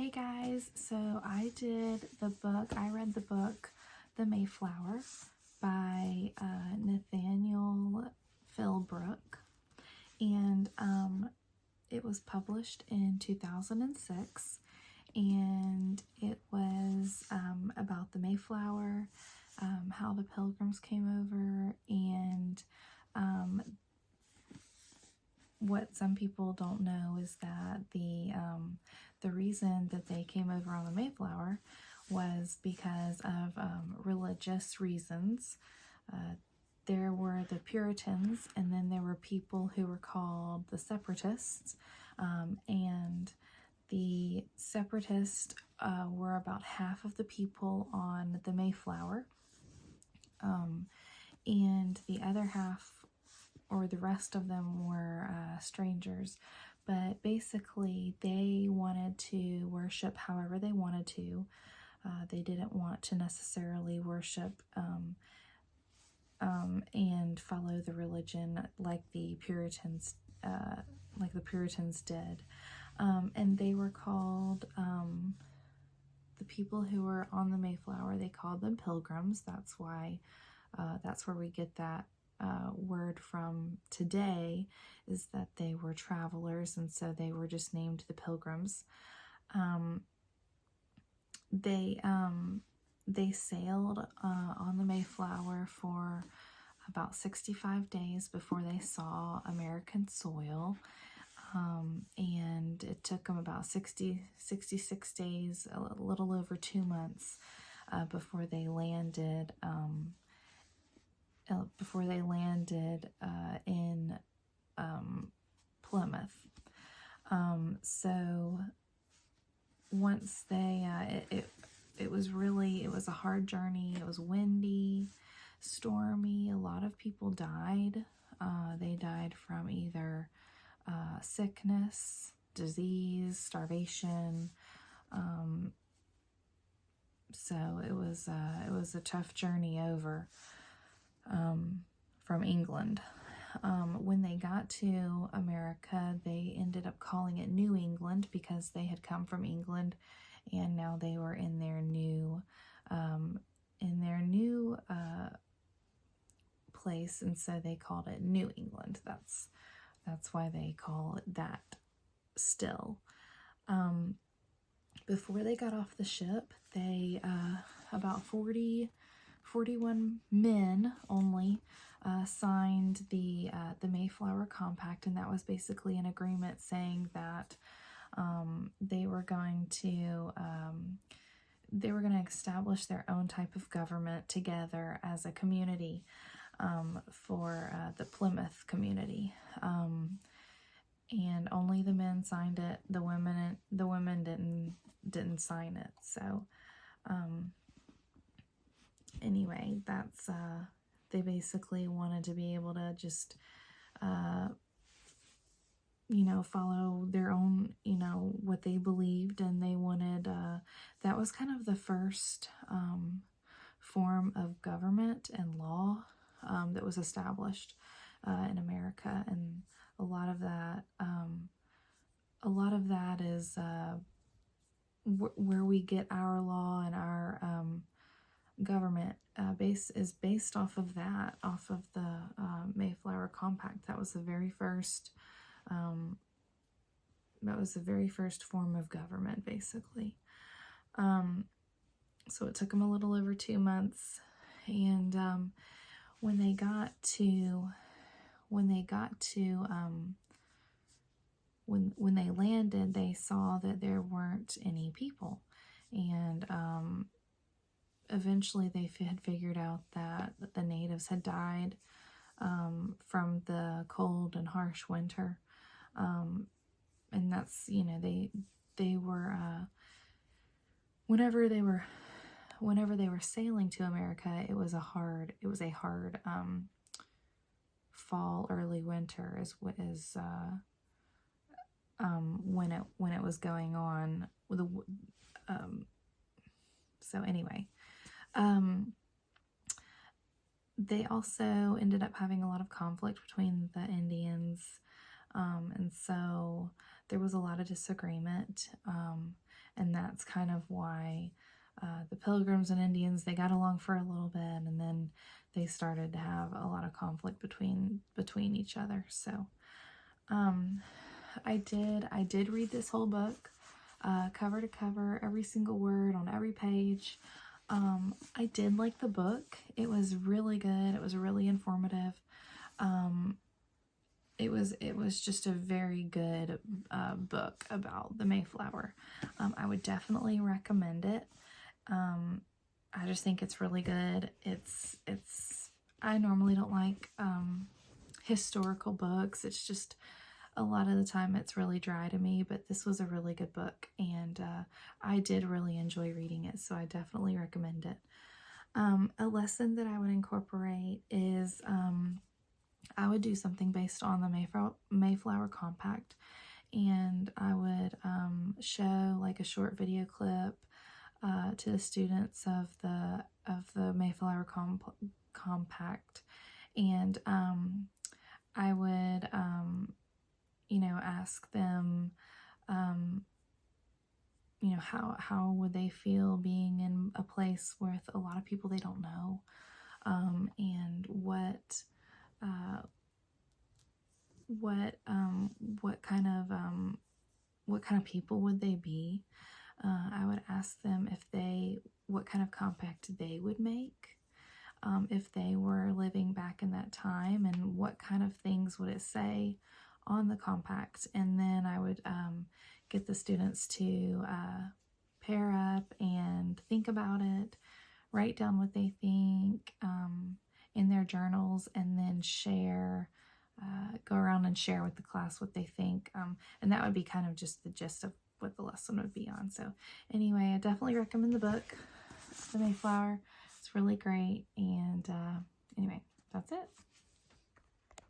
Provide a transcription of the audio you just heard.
Hey guys, so I read the book The Mayflower by Nathaniel Philbrook, and it was published in 2006, and it was about the Mayflower, how the Pilgrims came over, and what some people don't know is that the reason that they came over on the Mayflower was because of religious reasons. There were the Puritans, and then there were people who were called the Separatists, and the Separatists were about half of the people on the Mayflower, and the other half, or the rest of them, were strangers. But basically, they wanted to worship however they wanted to. They didn't want to necessarily worship and follow the religion like the Puritans did. And they were called, the people who were on the Mayflower, they called them Pilgrims. That's why, that's where we get that word from today, is that they were travelers, and so they were just named the Pilgrims. They sailed on the Mayflower for about 65 days before they saw American soil, and it took them about 66 days, a little over 2 months, before they landed in Plymouth. So once it was a hard journey. It was windy, stormy. A lot of people died. They died from either sickness, disease, starvation. So it was a tough journey over from England. When they got to America, they ended up calling it New England because they had come from England, and now they were in their new place, and so they called it New England. That's why they call it that still. Before they got off the ship, they about 41 men only signed the Mayflower Compact, and that was basically an agreement saying that they were going to establish their own type of government together as a community for the Plymouth community. And only the men signed it. The women didn't sign it. So anyway, that's they basically wanted to be able to just follow their own, what they believed, and they wanted, that was kind of the first form of government and law that was established in America, and a lot of that is where we get our law and our government is based off of the Mayflower Compact. That was the very first form of government, basically. So it took them a little over 2 months, and when they landed, they saw that there weren't any people, and eventually they had figured out that the natives had died from the cold and harsh winter, and that's, they were whenever they were sailing to America, it was a hard fall, early winter is when it was going on. So anyway, they also ended up having a lot of conflict between the Indians, and so there was a lot of disagreement, and that's kind of why the Pilgrims and Indians, they got along for a little bit, and then they started to have a lot of conflict between each other. So I did read this whole book, cover to cover, every single word on every page. I did like the book. It was really good. It was really informative. It was just a very good book about the Mayflower. I would definitely recommend it. I just think it's really good. I normally don't like historical books. It's just a lot of the time it's really dry to me, but this was a really good book, and I did really enjoy reading it, so I definitely recommend it. A lesson that I would incorporate is I would do something based on the Mayflower Compact, and I would show like a short video clip to the students of the Mayflower Compact, and I would ask them how would they feel being in a place with a lot of people they don't know, and what kind of people would they be. I would ask them what kind of compact they would make if they were living back in that time, and what kind of things would it say on the compact. And then I would get the students to pair up and think about it, write down what they think in their journals, and then go around and share with the class what they think. And that would be kind of just the gist of what the lesson would be on. So anyway, I definitely recommend the book, The Mayflower. It's really great, and